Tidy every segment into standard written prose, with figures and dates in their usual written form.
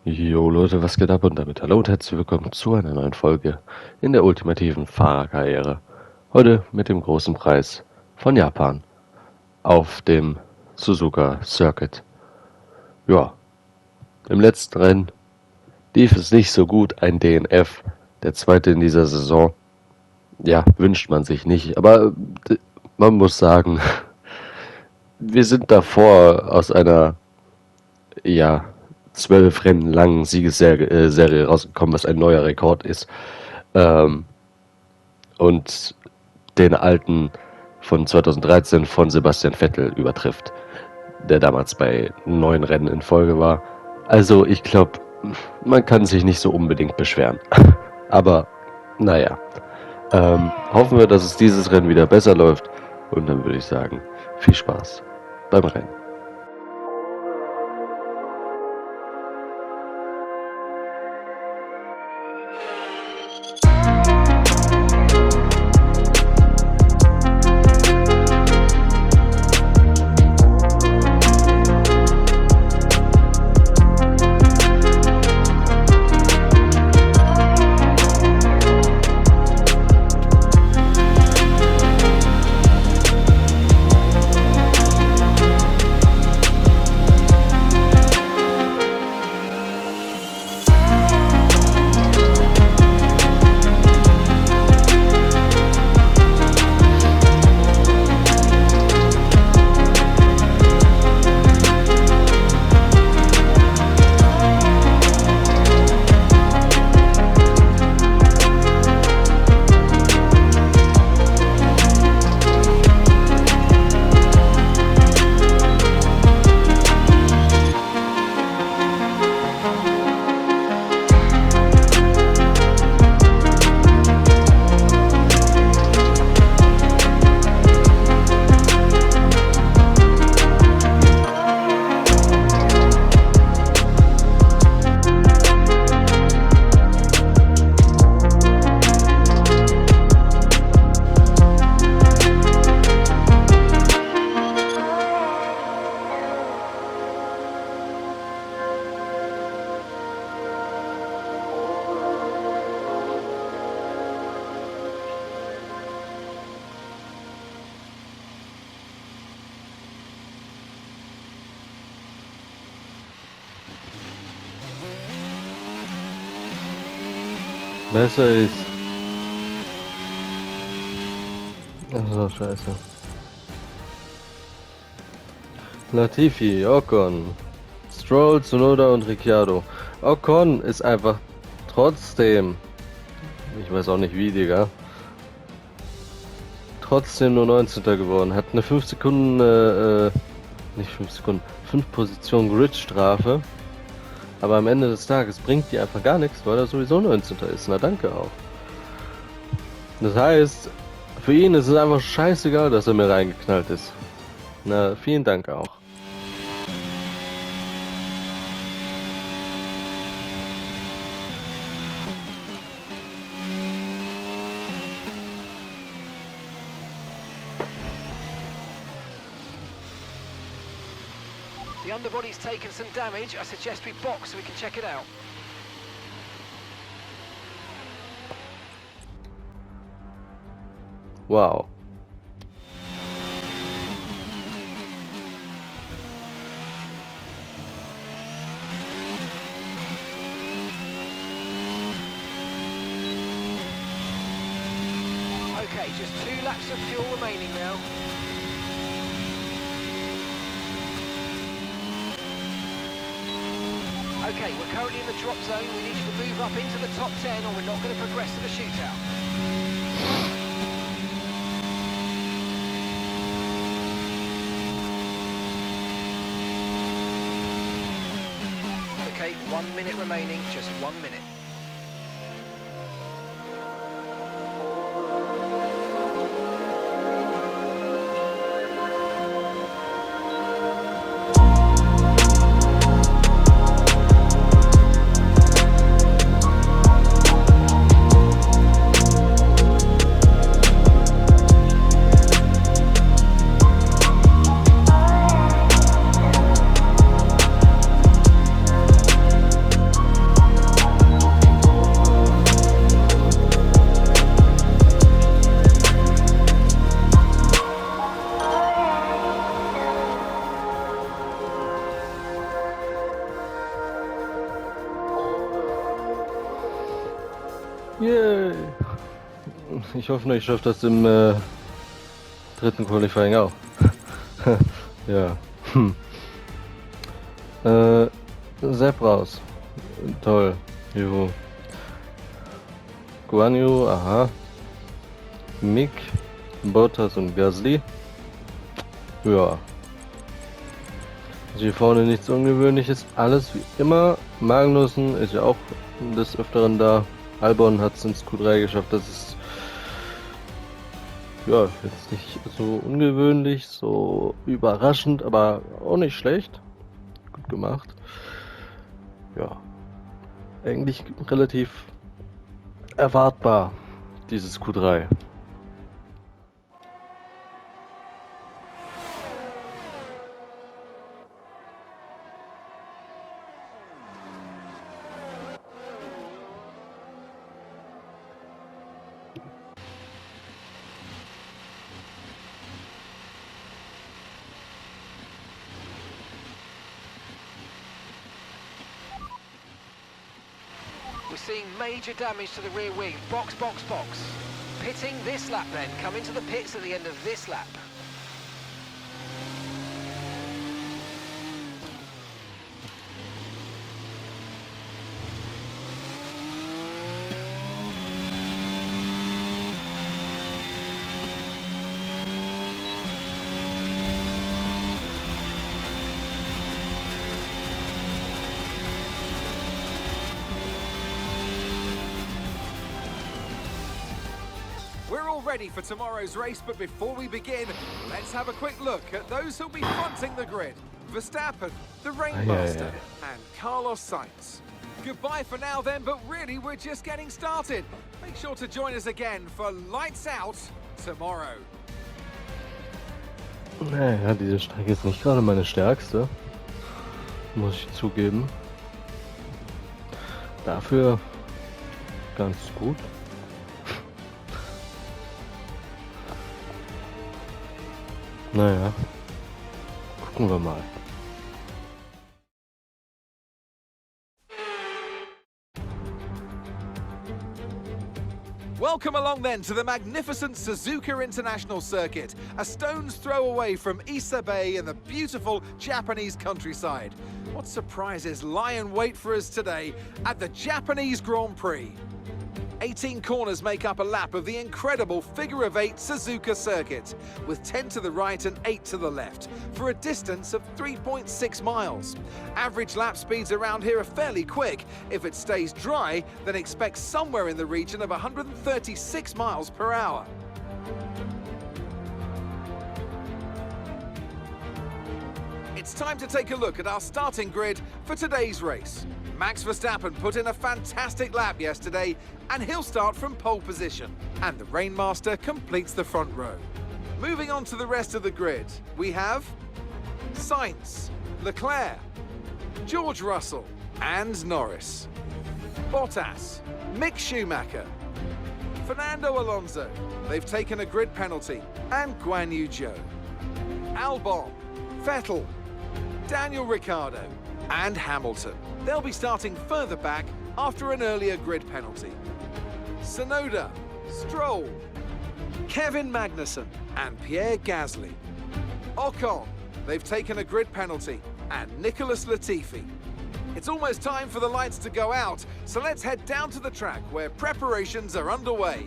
Jo Leute, was geht ab und damit hallo und herzlich willkommen zu einer neuen Folge in der ultimativen Fahrerkarriere. Heute mit dem großen Preis von Japan auf dem Suzuka Circuit. Ja, im letzten Rennen lief es nicht so gut, ein DNF, der zweite in dieser Saison. Ja, wünscht man sich nicht, aber man muss sagen, wir sind davor aus einer, ja, 12 Rennen langen Siegesserie rausgekommen, was ein neuer Rekord ist. Ähm, und den alten von 2013 von Sebastian Vettel übertrifft, der damals bei 9 Rennen in Folge war. Also ich glaube, man kann sich nicht so unbedingt beschweren. Aber naja, hoffen wir, dass es dieses Rennen wieder besser läuft. Und dann würde ich sagen, viel Spaß beim Rennen. Besser ist. Achso, scheiße. Latifi, Ocon, Stroll, Tsunoda und Ricciardo. Ocon ist einfach trotzdem, ich weiß auch nicht wie, Digga, trotzdem nur 19. geworden. Hat eine 5 Sekunden, nicht 5 Sekunden, 5 Position Grid-Strafe. Aber am Ende des Tages bringt die einfach gar nichts, weil er sowieso 19. ist. Na danke auch. Das heißt, für ihn ist es einfach scheißegal, dass er mir reingeknallt ist. Na, vielen Dank auch. The underbody's taken some damage. I suggest we box so we can check it out. Wow. Okay, just 2 laps of fuel remaining now. Okay, we're currently in the drop zone. We need you to move up into the top 10 or we're not going to progress to the shootout. Okay, 1 minute remaining, just 1 minute. Yay! Ich hoffe nur, ich schaffe das im dritten Qualifying auch. Ja. Sepp raus. Toll. Juhu. Guan Yu, aha. Mick, Bottas und Gasly. Ja. Hier vorne nichts Ungewöhnliches. Alles wie immer. Magnussen ist ja auch des Öfteren da. Albon hat es ins Q3 geschafft. Das ist ja jetzt nicht so ungewöhnlich, so überraschend, aber auch nicht schlecht. Gut gemacht. Ja. Eigentlich relativ erwartbar, dieses Q3. We're seeing major damage to the rear wing. Box, box, box. Pitting this lap then. Come into the pits at the end of this lap. We're all ready for tomorrow's race, but before we begin, let's have a quick look at those who'll be fronting the grid. Verstappen, the Rainmaster, and Carlos Sainz. Goodbye for now then, but really we're just getting started. Make sure to join us again for Lights Out tomorrow. Naja, diese Strecke ist nicht gerade meine stärkste, muss ich zugeben. Dafür ganz gut. Naja, gucken wir mal. Welcome along then to the magnificent Suzuka International Circuit, a stone's throw away from Issa Bay in the beautiful Japanese countryside. What surprises lie in wait for us today at the Japanese Grand Prix? 18 corners make up a lap of the incredible figure-of-8 Suzuka circuit, with 10 to the right and 8 to the left, for a distance of 3.6 miles. Average lap speeds around here are fairly quick. If it stays dry, then expect somewhere in the region of 136 miles per hour. It's time to take a look at our starting grid for today's race. Max Verstappen put in a fantastic lap yesterday, and he'll start from pole position. And the Rainmaster completes the front row. Moving on to the rest of the grid, we have Sainz, Leclerc, George Russell, and Norris. Bottas, Mick Schumacher, Fernando Alonso, they've taken a grid penalty, and Guan Yu Zhou. Albon, Vettel, Daniel Ricciardo, and Hamilton. They'll be starting further back after an earlier grid penalty. Tsunoda, Stroll, Kevin Magnussen, and Pierre Gasly. Ocon, they've taken a grid penalty, and Nicholas Latifi. It's almost time for the lights to go out, so let's head down to the track where preparations are underway.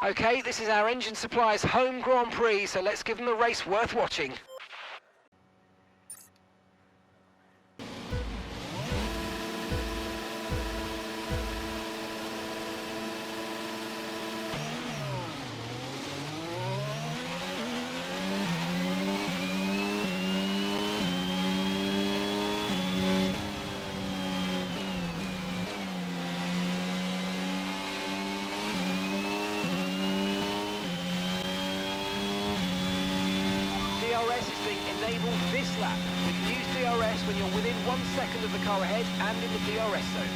Okay, this is our engine supplier's home Grand Prix, so let's give them a race worth watching. DRS is being enabled this lap. You can use DRS when you're within 1 second of the car ahead and in the DRS zone.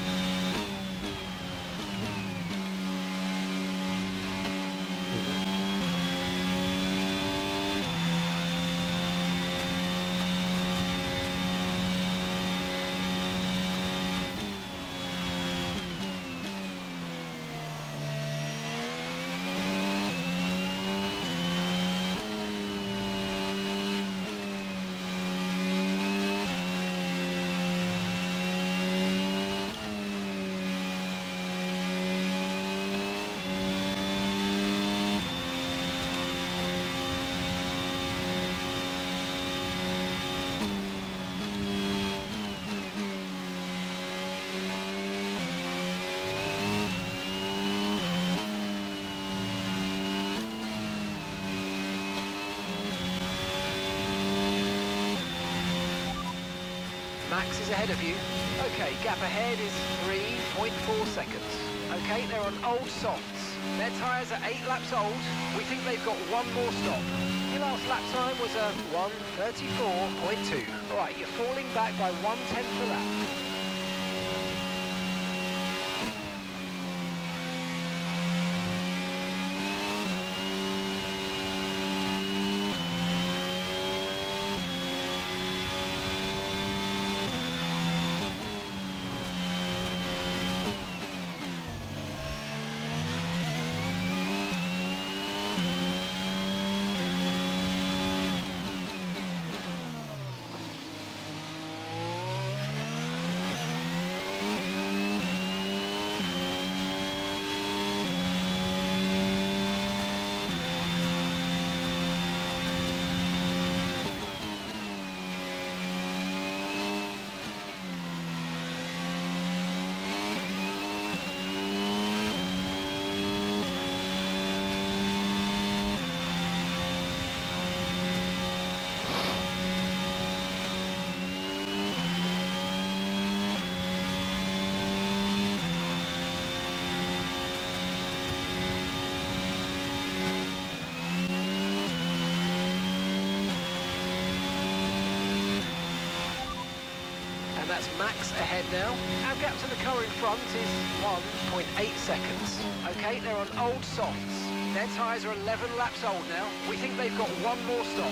Max is ahead of you. Okay, gap ahead is 3.4 seconds. Okay, they're on old softs. Their tyres are 8 laps old. We think they've got one more stop. Your last lap time was a 1:34.2. Alright, you're falling back by 1/10 a lap. That's Max ahead now. Our gap to the car in front is 1.8 seconds. Okay, they're on old softs. Their tyres are 11 laps old now. We think they've got one more stop.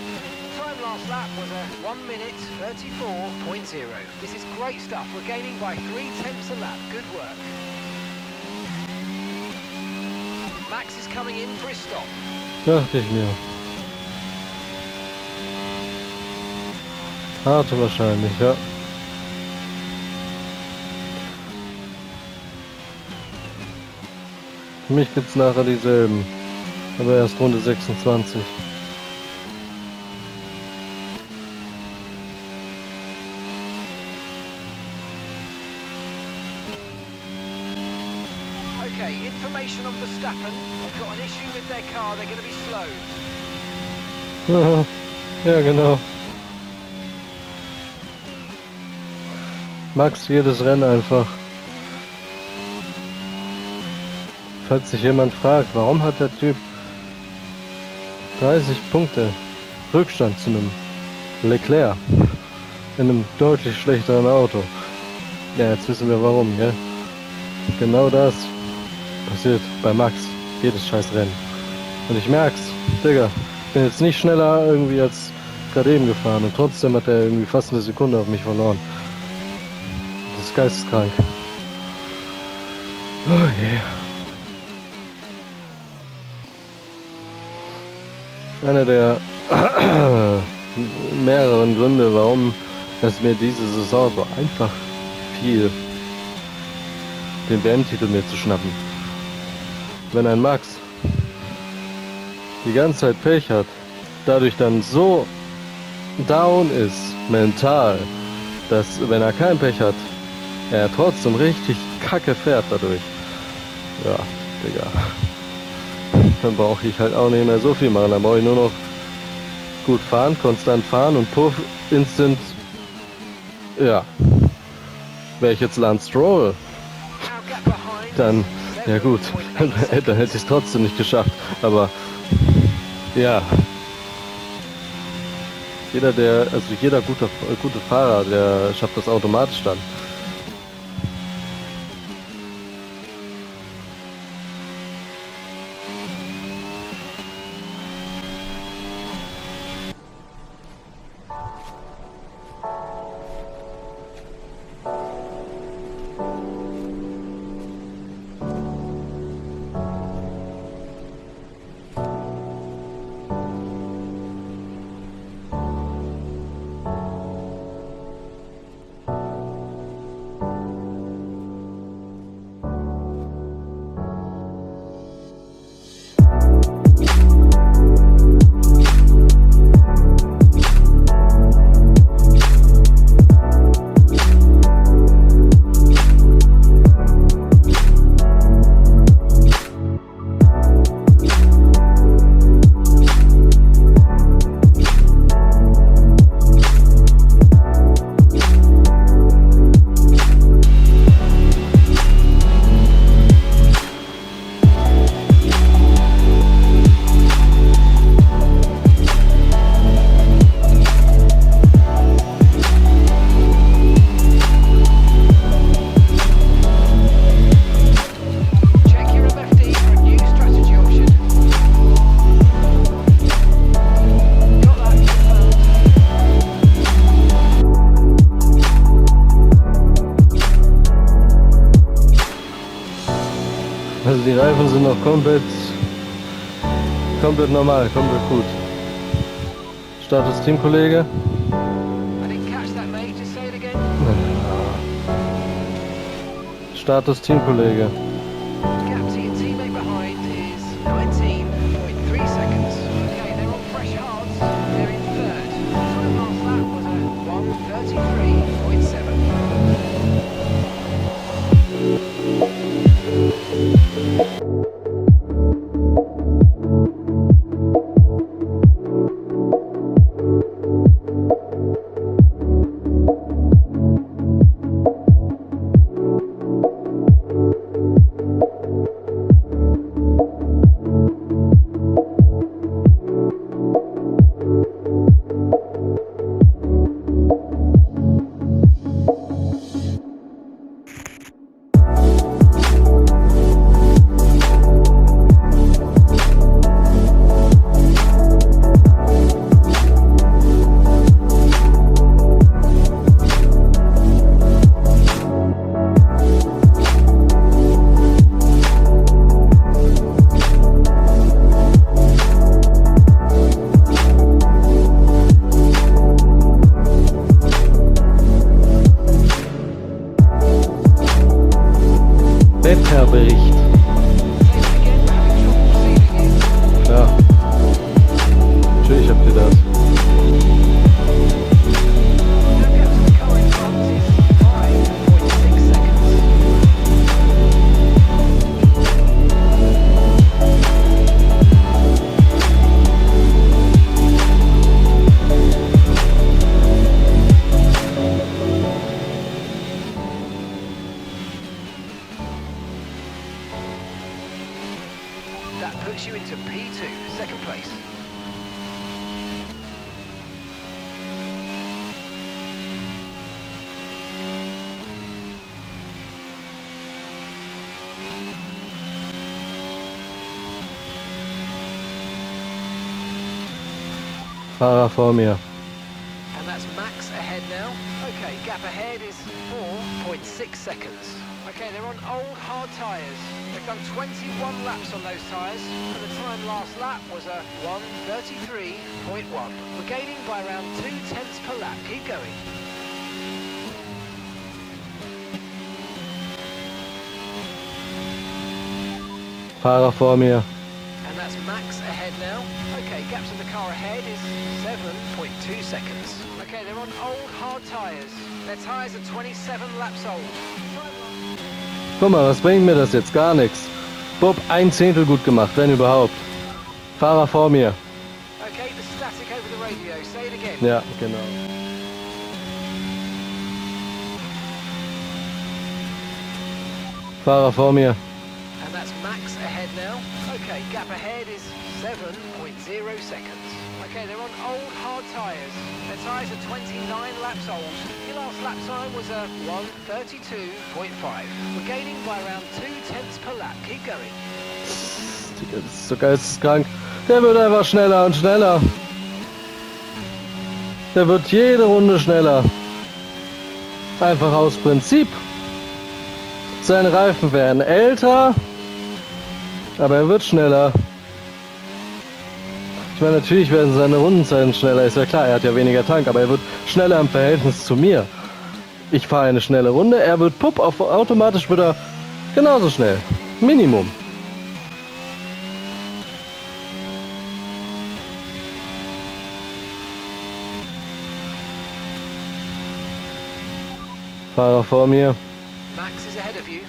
Time last lap was a 1:34.0. This is great stuff. We're gaining by 0.3 a lap. Good work. Max is coming in for his stop. Dachte ich mir. Harte wahrscheinlich, ja. Für mich gibt's nachher dieselben, aber erst Runde 26. Okay, information on Verstappen. They've got an issue with their car. They're going to be slowed. Ja, genau. Max jedes Rennen einfach. Falls sich jemand fragt, warum hat der Typ 30 Punkte Rückstand zu einem Leclerc in einem deutlich schlechteren Auto. Ja, jetzt wissen wir warum, gell? Genau das passiert bei Max jedes scheiß Rennen. Und ich merk's, Digga, ich bin jetzt nicht schneller irgendwie als gerade eben gefahren und trotzdem hat er irgendwie fast eine Sekunde auf mich verloren. Das ist geisteskrank. Oh yeah. Einer der mehreren Gründe, warum es mir diese Saison so einfach fiel, den WM-Titel mir zu schnappen. Wenn ein Max die ganze Zeit Pech hat, dadurch dann so down ist, mental, dass, wenn er kein Pech hat, er trotzdem richtig kacke fährt dadurch. Ja, Digga. Dann brauche ich halt auch nicht mehr so viel machen. Dann brauche ich nur noch gut fahren, konstant fahren und Puff, Instant. Ja. Wäre ich jetzt Lance Stroll, dann, ja gut, dann hätte ich es trotzdem nicht geschafft. Aber, ja. Jeder gute Fahrer, der schafft das automatisch dann. die Reifen sind noch komplett normal, komplett gut. Status Teamkollege. I didn't catch that, mate. Just say it again. Status Teamkollege. Gap to your teammate behind is 19.3 seconds. Okay, they're on fresh hards. They're in third. Time last lap was a 1:33.7. Wetterbericht. Ja. Natürlich habt ihr das. That puts you into P2, second place. Fahrer vor mir. And that's Max ahead now. Okay, gap ahead is 4.6 seconds. Okay, they're on old hard tyres. They've done 21 laps on those tyres, and the time last lap was a 1:33.1. We're gaining by around 0.2 per lap. Keep going. Fahrer vor mir. And that's Max ahead now. Okay, gap to the car ahead is 7.2 seconds. Okay, they're on old hard tyres. Their tyres are 27 laps old. Guck mal, was bringt mir das jetzt? Gar nichts. Bob, 1/10 gut gemacht, wenn überhaupt. Fahrer vor mir. Okay, the static over the radio. Say it again. Ja, genau. Fahrer vor mir. And that's Max ahead now. Okay, gap ahead is 7.0 seconds. Okay, they're on old hard tyres. Their tyres are 29 laps old. Your last lap time was a 1:32.5. We're gaining by around 0.2 per lap. Keep going. Das ist so geisteskrank. Der wird einfach schneller und schneller. Der wird jede Runde schneller. Einfach aus Prinzip. Seine Reifen werden älter, aber er wird schneller. Ich meine, natürlich werden seine Rundenzeiten schneller, ist ja klar, er hat ja weniger Tank, aber er wird schneller im Verhältnis zu mir. Ich fahre eine schnelle Runde, er wird automatisch wieder genauso schnell. Minimum. Fahrer vor mir. Max is ahead of you.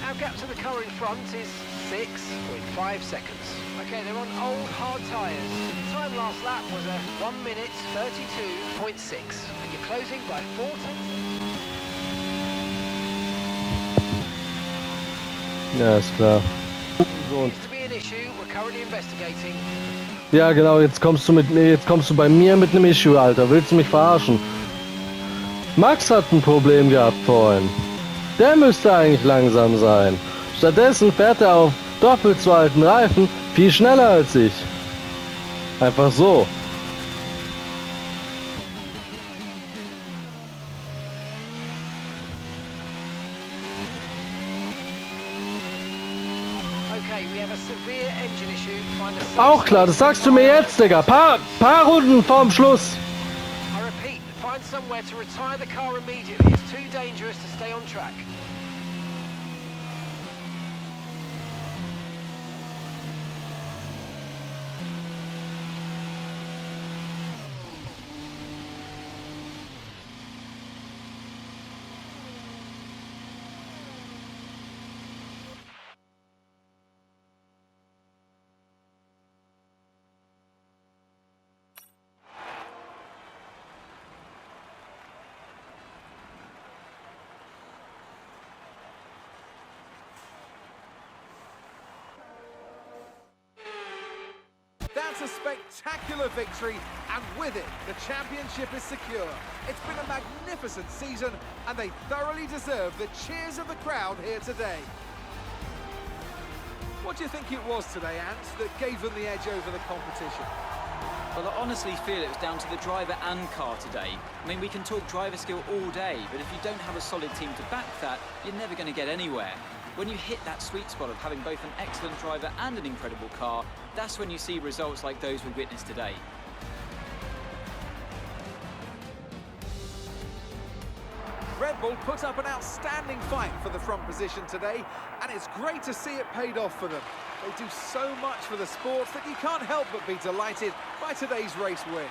Our gap to the car in front is 6.5 seconds. Okay, they're on old hard tyres. Time last lap was a 1:32.6. And you're closing by 4 Ja, ist klar. Seems to be an issue. We're currently investigating. Ja, genau, jetzt kommst du bei mir mit einem Issue, Alter. Willst du mich verarschen? Max hat ein Problem gehabt vorhin. Der müsste eigentlich langsam sein. Stattdessen fährt er auf doppelt so alten Reifen viel schneller als ich. Einfach so. Okay, Okay, we have a severe engine issue. Find a Auch klar, das sagst du mir jetzt, Digga. Paar Runden vorm Schluss. I repeat, find somewhere to retire the car immediately. It's too dangerous to stay on track. That's a spectacular victory, and with it, the championship is secure. It's been a magnificent season, and they thoroughly deserve the cheers of the crowd here today. What do you think it was today, Ant, that gave them the edge over the competition? Well, I honestly feel it was down to the driver and car today. I mean, we can talk driver skill all day, but if you don't have a solid team to back that, you're never going to get anywhere. When you hit that sweet spot of having both an excellent driver and an incredible car, that's when you see results like those we witnessed today. Red Bull put up an outstanding fight for the front position today, and it's great to see it paid off for them. They do so much for the sport that you can't help but be delighted by today's race win.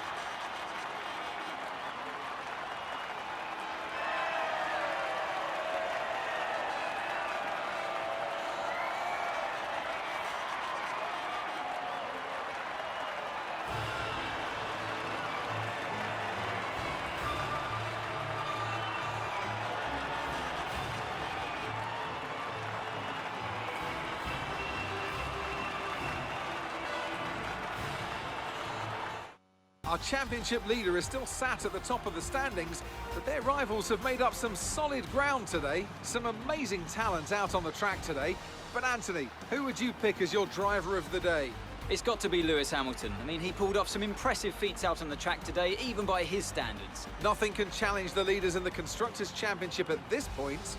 Our championship leader is still sat at the top of the standings, but their rivals have made up some solid ground today. Some amazing talent out on the track today. But Anthony, who would you pick as your driver of the day? It's got to be Lewis Hamilton. I mean, he pulled off some impressive feats out on the track today, even by his standards. Nothing can challenge the leaders in the Constructors' Championship at this point.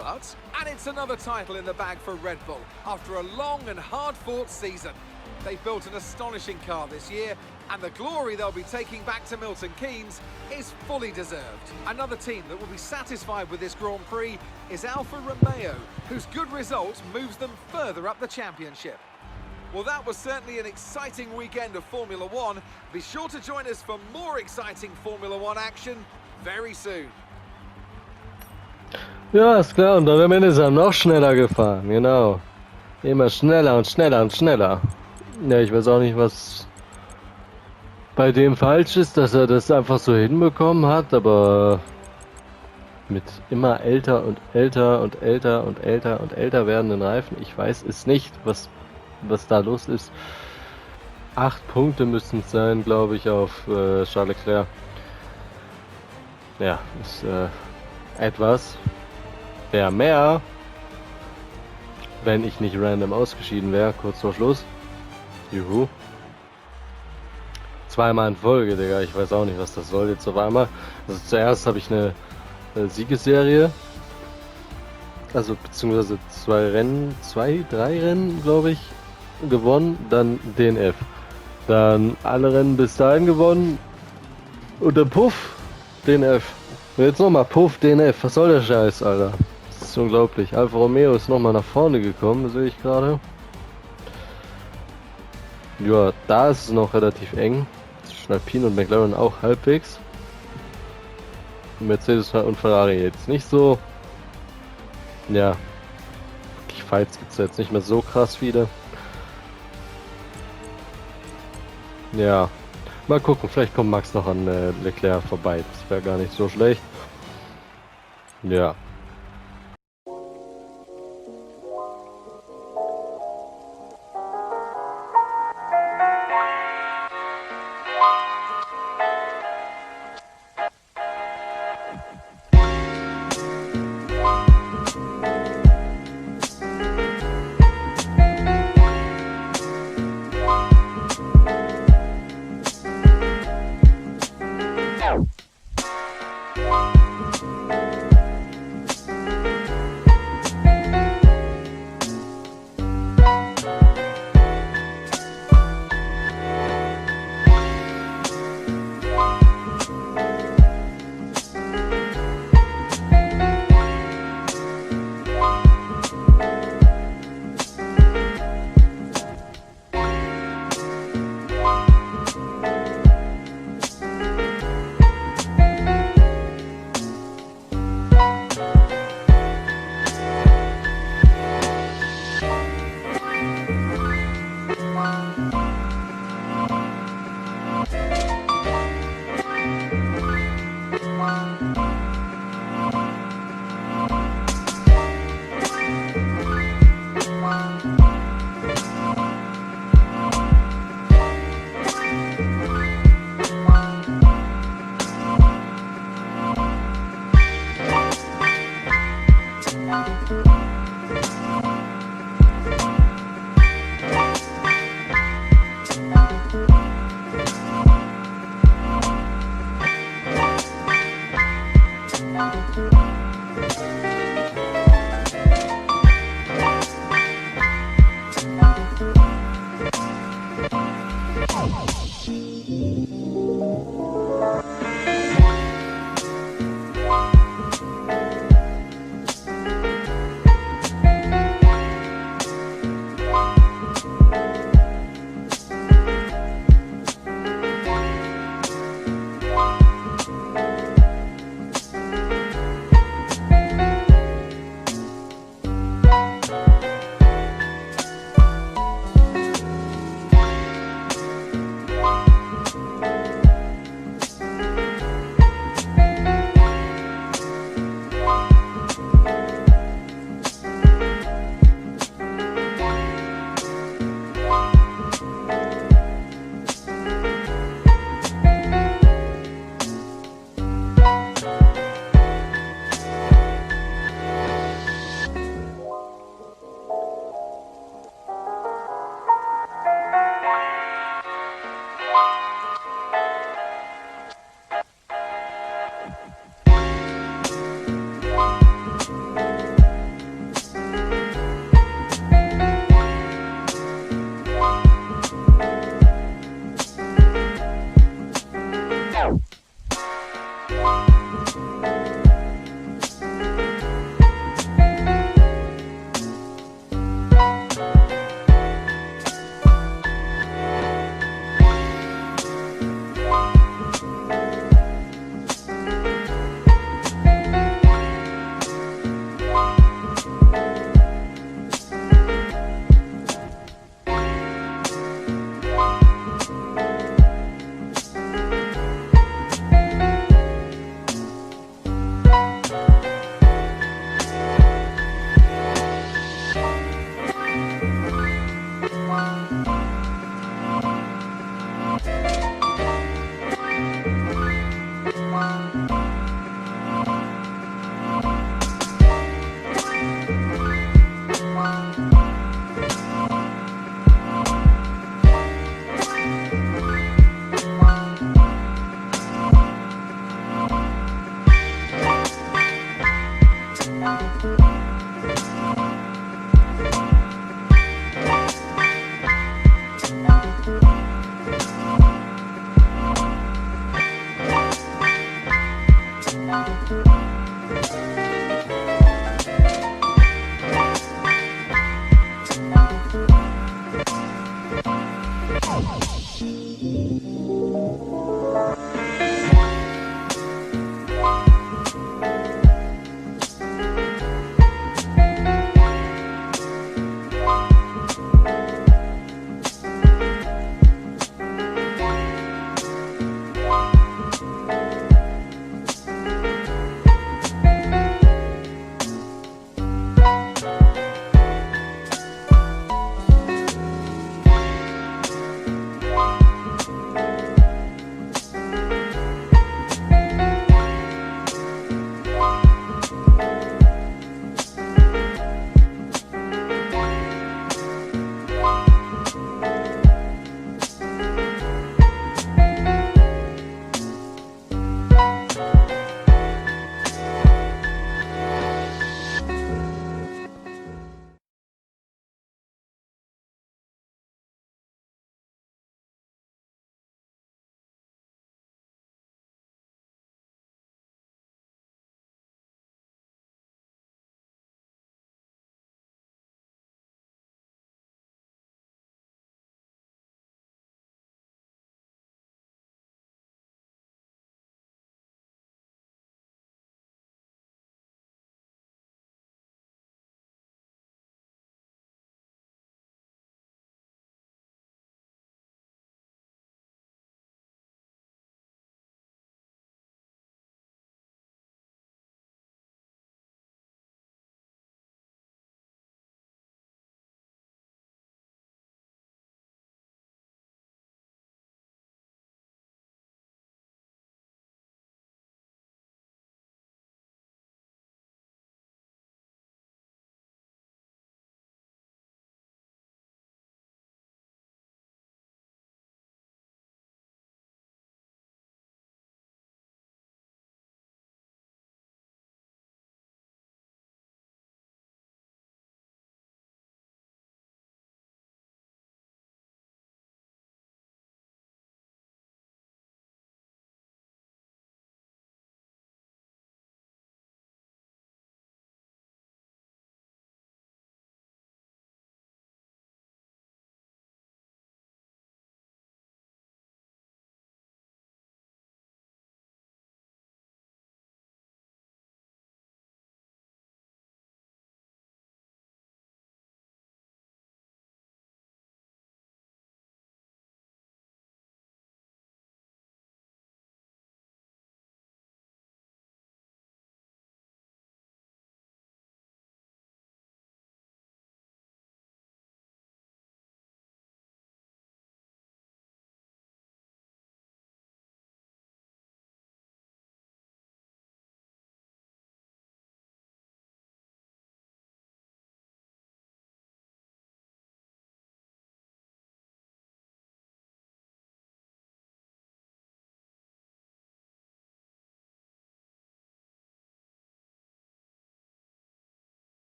And it's another title in the bag for Red Bull after a long and hard-fought season. They built an astonishing car this year, and the glory they'll be taking back to Milton Keynes is fully deserved. Another team that will be satisfied with this Grand Prix is Alfa Romeo, whose good result moves them further up the championship. Well, that was certainly an exciting weekend of Formula One. Be sure to join us for more exciting Formula One action very soon. Ja, ist klar. Und dann am Ende ist er noch schneller gefahren. Genau. Immer schneller und schneller und schneller. Ja, ich weiß auch nicht, was bei dem falsch ist, dass er das einfach so hinbekommen hat, aber mit immer älter und älter und älter und älter und älter werdenden Reifen, ich weiß es nicht, was da los ist. 8 Punkte müssten es sein, glaube ich, auf Charles Leclerc. Ja, ist etwas. Wäre mehr, wenn ich nicht random ausgeschieden wäre, kurz vor Schluss. Juhu. Zweimal in Folge, Digga. Ich weiß auch nicht, was das soll jetzt auf einmal. Also zuerst habe ich eine Siegesserie. Also beziehungsweise 3 Rennen, glaube ich, gewonnen. Dann DNF. Dann alle Rennen bis dahin gewonnen. Und dann Puff, DNF. Und jetzt nochmal Puff, DNF. Was soll der Scheiß, Alter? Das ist unglaublich. Alfa Romeo ist nochmal nach vorne gekommen, sehe ich gerade. Ja, da ist es noch relativ eng. Zwischen Alpine und McLaren auch halbwegs. Mercedes und Ferrari jetzt nicht so. Ja, die Fights gibt es jetzt nicht mehr so krass viele. Ja, mal gucken, vielleicht kommt Max noch an Leclerc vorbei. Das wäre gar nicht so schlecht. Ja. Welcome.